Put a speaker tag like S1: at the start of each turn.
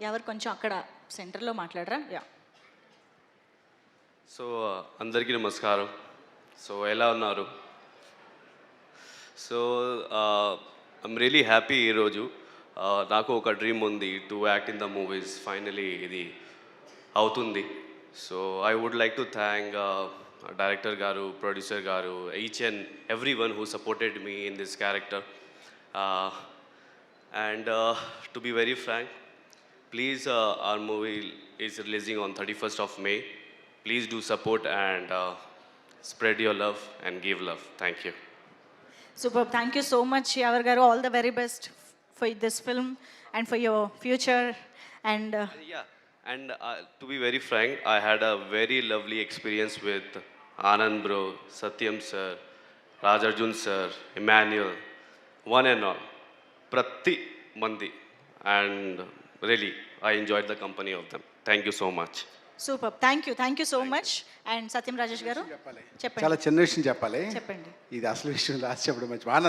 S1: ఎవరు కొంచెం అక్కడ సెంటర్లో మాట్లాడరా? యా.
S2: సో అందరికీ నమస్కారం. సో ఎలా ఉన్నారు? సో ఐమ్ రియలీ హ్యాపీ ఈరోజు. నాకు ఒక డ్రీమ్ ఉంది to act in the movies. Finally ఇది అవుతుంది. So I would like to thank director గారు, ప్రొడ్యూసర్ గారు, each and every one who supported me in this character. And to be very frank, please, our movie is releasing on 31st of May. Please do support and spread your love and give love. Thank you.
S1: Super. Thank you so much, Yavar garu. All the very best for this film and for your future. And
S2: Yeah, and to be very frank, I had a very lovely experience with Anand bro, Satyam sir, Rajarjun sir, Emmanuel, one and all. Prati Mandi, and really I enjoyed the company of them. Thank you so much.
S1: Super. Thank you so much. And Satyam Rajesh garu చెప్పండి.
S3: చాలా చిన్న విషయం చెప్పాలి.
S1: చెప్పండి.
S3: ఇది అసలు విషయం last చెప్పడం మంచి